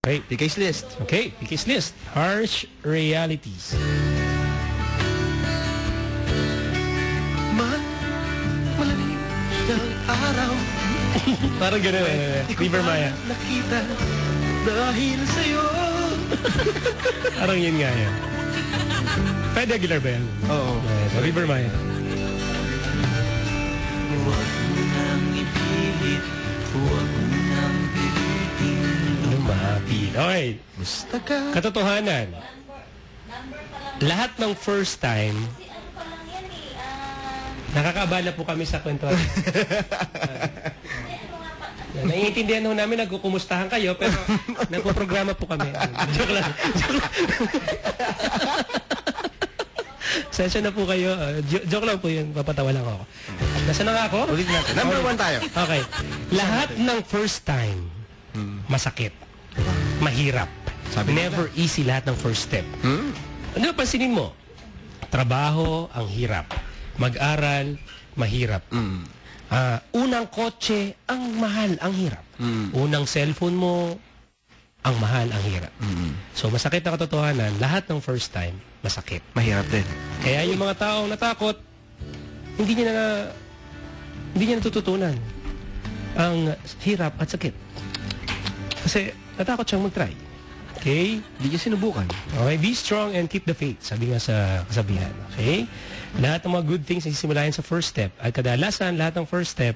Okay. PK's List. Okay, PK's List. Harsh realities. Malamig ng araw. Parang gano'n. River Maya. Nakita dahil sa'yo. Parang yun nga yan. Fred Aguilar ba yan? Oo. River Maya. Huwag mo nang ipilit. Huwag mo nang pilitin. Lumapit. Okay. Basta ka. Katotohanan. Lahat ng first time, nakakaabala po kami sa kwento. Naiintindihan ho namin, nagkukumustahan kayo, pero nagpuprograma po kami. Joke lang. Sensya na po kayo. Joke lang po yun. Papatawa lang ako. Nasaan na nga ako? Ulit natin. Number 1 tayo. Okay. Lahat ng first time, masakit. Mahirap. Never easy lahat ng first step. Ano pansinin mo? Trabaho, ang hirap. Mag-aral, mahirap. Unang kotse, ang mahal, ang hirap. Unang cellphone mo, ang mahal, ang hirap. So, masakit na katotohanan, lahat ng first time, masakit. Mahirap din. Kaya yung mga taong natakot, hindi niya natututunan ang hirap at sakit. Kasi natakot siyang mag-try. Okay? Hindi niya sinubukan. Okay, be strong and keep the faith. Sabi nga sa kasabihan. Okay? Lahat ng mga good things na sisimulayan sa first step. At kadalasan, lahat ng first step,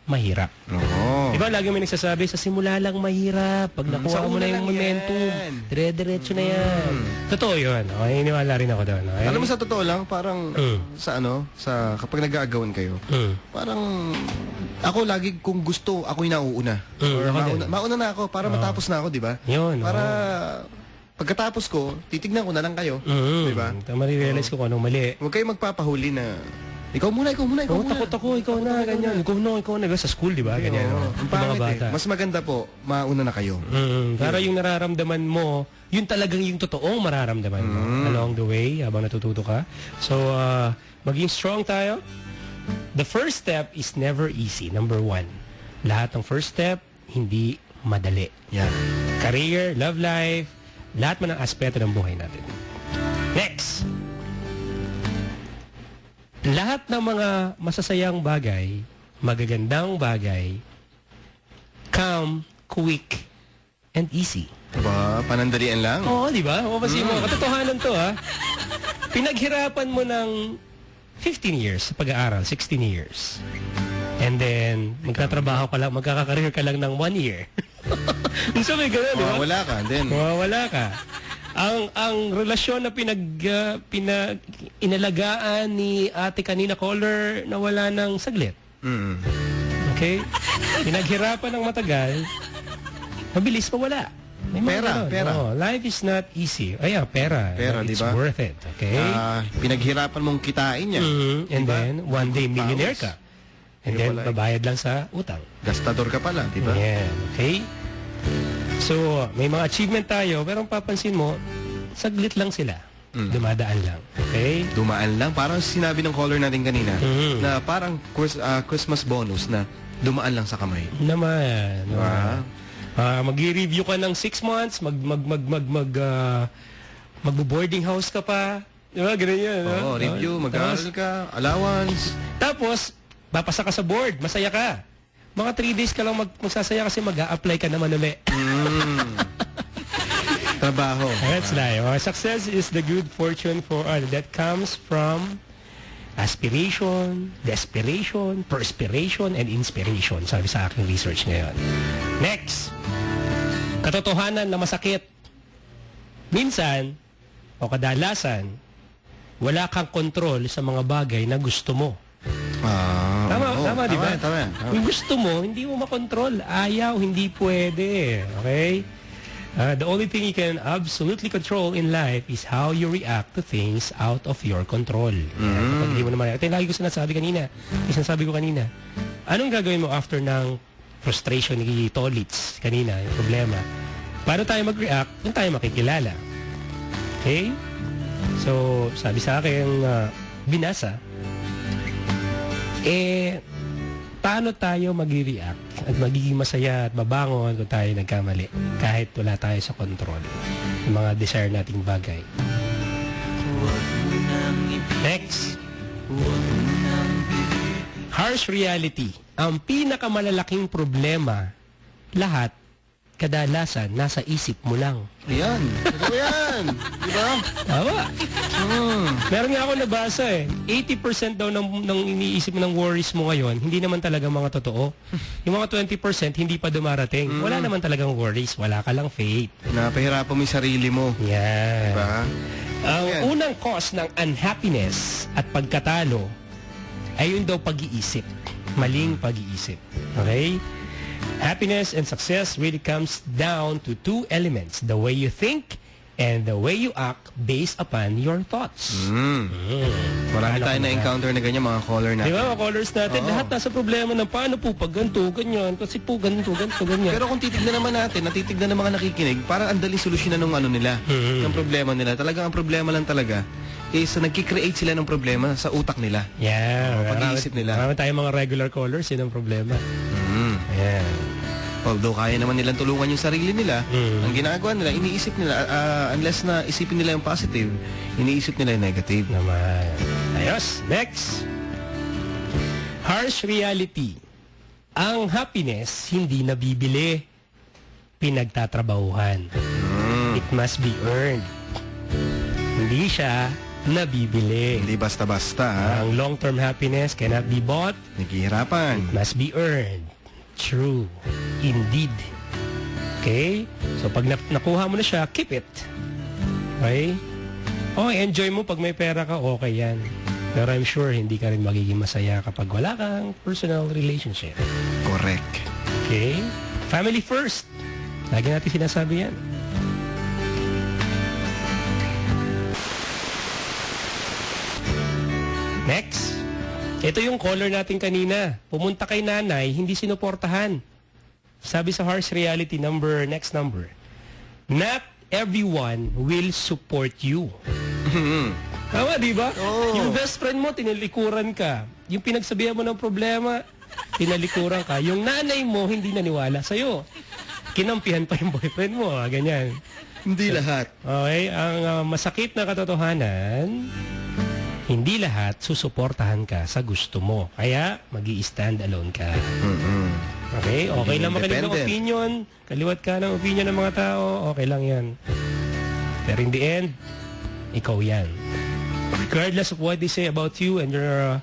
mahirap. Oo. Diba, lagi may nagsasabi, sa simula lang mahirap. Pag nakuha mo na yung momentum, dire-diretso na yan. Totoo yun. Okay, iniwala rin ako doon. Okay? Alam mo, sa totoo lang, parang sa kapag nag-aagawan kayo, parang ako lagi kung gusto, ako'y nauuna. Or mauna na ako para matapos na ako, di ba? Yun. Para pagkatapos ko, titignan ko na lang kayo. Di ba? Marirealize ko kung anong mali. Huwag kayo magpapahuli na ikaw muna. Takot ako, ikaw na, ganyan. Ikaw na. Sa school, di ba? Ganyan. Ang pangit eh. Mas maganda po, mauna na kayo. Para yung nararamdaman mo, yun talagang yung totoong mararamdaman mo along the way, habang natututo ka. So, maging strong tayo. The first step is never easy, number 1. Lahat ng first step, hindi madali. Yeah. Career, love life, lahat man ang aspeto ng buhay natin. Next. Lahat ng mga masasayang bagay, magagandang bagay, come quick and easy. Diba? Panandalian lang? Oo, di ba? Mapasin mo. Katotohanan to, ha? Pinaghirapan mo ng 15 years sa pag-aaral, 16 years. And then, magtatrabaho ka lang, magkakakarrier ka lang ng 1 year. So may gano'n, di ba? Mawawala ka, then. Mawawala ka. Ang relasyon na inalagaan ni ate kanina caller nawala ng saglit. Okay? Pinaghirapan ng matagal, mabilis mawala. Pera. Oh, life is not easy. Pera. It's diba? worth it. Okay? Pinaghirapan mong kitain niya. And diba? then, one day, millionaire ka. And then, babayad lang sa utang. Gastador ka pala, di ba? Yeah. Okay? So, may mga achievement tayo, pero ang papansin mo, saglit lang sila. Dumadaan lang. Okay? Dumaan lang. Parang sinabi ng caller natin kanina, na parang Christmas bonus na dumaan lang sa kamay. Naman. Mag-review ka ng 6 months, mag-boarding house ka pa. Diba? Ganun yan. Oo, review, mag-aaral ka, allowance. Tapos, papasa ka sa board, masaya ka. Mga 3 days ka lang magsasaya kasi mag-a-apply ka naman ulit. Trabaho. That's life. Success is the good fortune that comes from aspiration, desperation, perspiration, and inspiration. Sabi sa aking research ngayon. Next. Katotohanan na masakit. Minsan, o kadalasan, wala kang kontrol sa mga bagay na gusto mo. Tama, di ba? Tama. Kung gusto mo, hindi mo makontrol. Ayaw, hindi pwede. Okay? The only thing you can absolutely control in life is how you react to things out of your control. Kapag hindi mo naman. Ito yung lagi ko sinasabi kanina. Anong gagawin mo after ng frustration ni Tolitz kanina, yung problema? Paano tayo mag-react? Kung tayo makikilala. Okay? So, sabi sa akin, binasa, paano tayo mag-react at magiging masaya at babangon kung tayo nagkamali kahit wala tayo sa control ng mga desire nating bagay. Next. Harsh reality. Ang pinakamalalaking problema, lahat, kadalasan, nasa isip mo lang. Ayan. Totoo yan. Diba? Tama. Meron nga ako nabasa 80% daw ng iniisip mo ng worries mo ngayon, hindi naman talaga mga totoo. Yung mga 20% hindi pa dumarating. Wala naman talagang worries. Wala ka lang faith. Napahirapan mo yung sarili mo. Yan. Diba? Ang unang cause ng unhappiness at pagkatalo ay yun daw pag-iisip. Maling pag-iisip. Okay? Happiness and success really comes down to two elements. The way you think and the way you act based upon your thoughts. Marami tayo na-encounter na ganyan, mga caller natin. Di ba, mga callers natin, lahat nasa problema ng paano po pag ganito, ganyan, kasi po ganito, ganyan. Pero kung titignan naman natin, natitignan ng mga nakikinig, parang ang daling solusyonan ng ano nila, ng problema nila. Talagang ang problema lang talaga is nagki-create sila ng problema sa utak nila. Yeah. Pag-iisip nila. Marami tayong mga regular callers, yun ang problema. Yeah. Although kaya naman nilang tulungan yung sarili nila, ang ginagawa nila, iniisip nila, unless na isipin nila yung positive, iniisip nila yung negative. Naman. Ayos. Next. Harsh reality. Ang happiness hindi nabibili, pinagtatrabahuhan. It must be earned. Hindi siya nabibili. Hindi basta-basta, ha? Ang long-term happiness cannot be bought. Naghihirapan. It must be earned. True. Indeed. Okay? So, pag nakuha mo na siya, keep it. Okay? Enjoy mo pag may pera ka, okay yan. Pero I'm sure hindi ka rin magiging masaya kapag wala kang personal relationship. Correct. Okay? Family first. Lagi natin sinasabi yan. Next. Ito yung caller natin kanina. Pumunta kay nanay, hindi sinuportahan. Sabi sa harsh reality next number. Not everyone will support you. Tama, di ba? Yung best friend mo, tinalikuran ka. Yung pinagsabihan mo ng problema, tinalikuran ka. Yung nanay mo, hindi naniwala sa'yo. Kinampihan pa yung boyfriend mo, ganyan. Hindi lahat. Okay, ang masakit na katotohanan, hindi lahat susuportahan ka sa gusto mo. Kaya, mag-i-stand alone ka. Okay? Okay lang makinig ng opinion. Kaliwat ka ng opinion ng mga tao. Okay lang yan. Pero in the end, ikaw yan. Regardless of what they say about you and your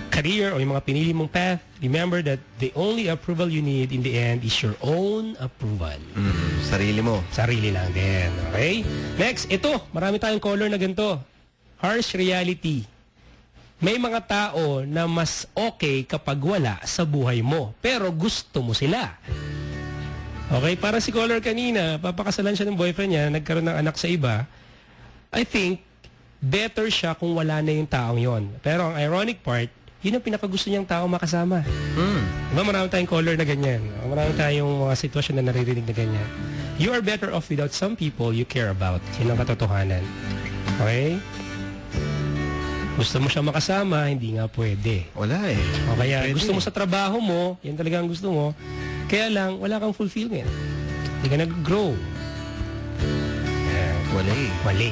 career or yung mga pinili mong path, remember that the only approval you need in the end is your own approval. Sarili mo. Sarili lang din. Okay? Next, ito. Marami tayong caller na ganito. Harsh reality. May mga tao na mas okay kapag wala sa buhay mo, pero gusto mo sila. Okay, para si caller kanina, papakasalan siya ng boyfriend niya, nagkaroon ng anak sa iba. I think, better siya kung wala na yung taong yon. Pero ang ironic part, yun ang pinakagusto niyang tao makasama. Diba marami tayong caller na ganyan? Marami tayong mga sitwasyon na naririnig na ganyan. You are better off without some people you care about. Yun ang katotohanan. Okay? Gusto mo siya makasama, hindi nga pwede. Wala eh. O kaya Pwede. gusto mo sa trabaho mo, yan talaga ang gusto mo, kaya lang, wala kang fulfillment. Hindi ka nag-grow. Wala eh. Wala.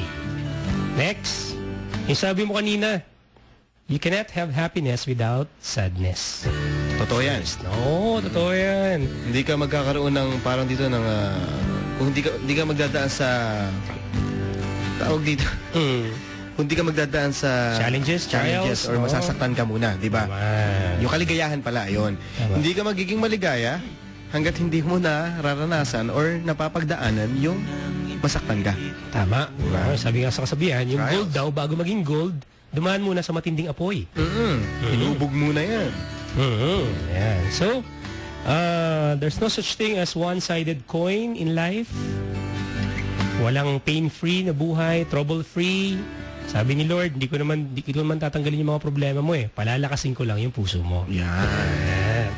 Next. Yung sabi mo kanina, you cannot have happiness without sadness. Totoo yan. No, totoo yan. Hindi ka magkakaroon ng parang dito ng... kung hindi ka magdadaan sa... Tawag dito. Kung di ka magdadaan sa challenges, trials, or masasaktan ka muna, di ba? Yung kaligayahan pala, yun. Hindi ka magiging maligaya hanggat hindi mo na raranasan or napapagdaanan yung masaktan ka. Tama. Diba? Sabi nga sa kasabihan, yung Trials. gold daw, bago maging gold, dumaan muna sa matinding apoy. Inubog muna yan. Yan. So, there's no such thing as one-sided coin in life. Walang pain-free na buhay, trouble-free. Sabi ni Lord, hindi ko naman tatanggalin yung mga problema mo eh. Palalakasin ko lang yung puso mo. Yan.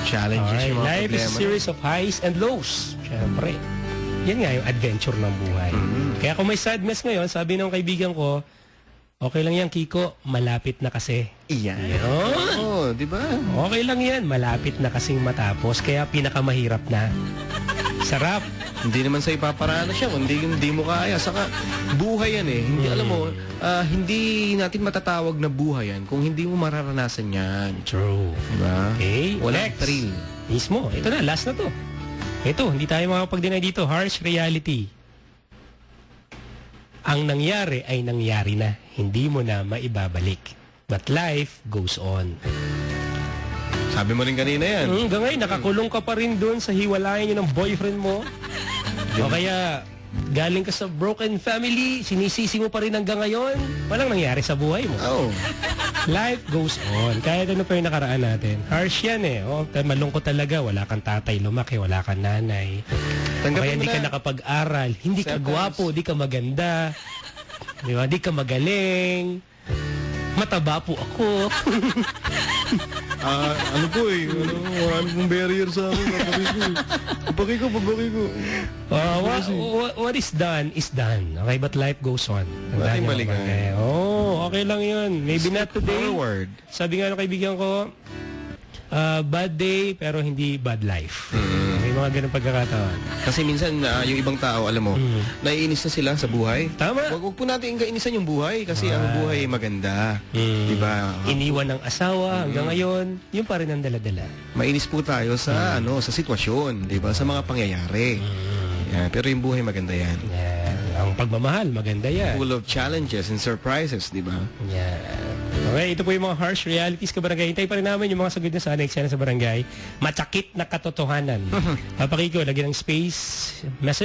Challenges yung mga Life problema. is a series of highs and lows. Siyempre. Yan nga yung adventure ng buhay. Kaya kung may sadness ngayon, sabi ng kaibigan ko, okay lang yan, Kiko, malapit na kasi. Iyan. Yun. di ba? Okay lang yan. Malapit na kasing matapos. Kaya pinakamahirap na. Sarap. Hindi naman sa ipaparanas siya, hindi mo kaya. Saka, buhay yan eh. Hindi, alam mo, hindi natin matatawag na buhay yan kung hindi mo mararanasan yan. True. Diba? Okay, walang next. thrill. Mismo. Ito na, last na to. Ito, hindi tayo makapag-deny dito. Harsh reality. Ang nangyari ay nangyari na. Hindi mo na maibabalik. But life goes on. Sabi mo rin kanina yan. Hanggang ngayon, nakakulong ka pa rin doon sa hiwalayan nyo ng boyfriend mo. O kaya, galing ka sa broken family, sinisisi mo pa rin hanggang ngayon. Walang nangyari sa buhay mo. Oh. Life goes on. Kahit ano pa yung nakaraan natin. Harsh yan eh. O, malungkot talaga. Wala kang tatay lumaki, wala kang nanay. Kaya hindi ka nakapag-aral, hindi ka gwapo, hindi ka maganda. Di ba? Hindi ka magaling. Mataba po ako. Ano po eh, wala pong barrier sa akin. Papaki ko. What is done is done. Okay, but life goes on. Walang balikan. Okay lang yun. Maybe not today. Forward. Sabi nga ng kaibigan ko, bad day pero hindi bad life. May mga ganun pagkakataon. Kasi minsan yung ibang tao, alam mo, naiinis na sila sa buhay. Tama. Wag po natin kainisan yung buhay kasi ang buhay ay maganda. Diba? Iniwan ng asawa hanggang ngayon, yun pa rin ang dala-dala. Mainis po tayo sa sa sitwasyon, diba? Sa mga pangyayari. Yan. Pero yung buhay maganda yan. Ang pagmamahal, maganda yan. Full of challenges and surprises, diba? Okay, ito po yung mga harsh realities ka barangay. Hintay pa rin namin yung mga sagot niya sa next yan sa barangay. Matsakit na katotohanan. Papakiko, lagyan ng space, message.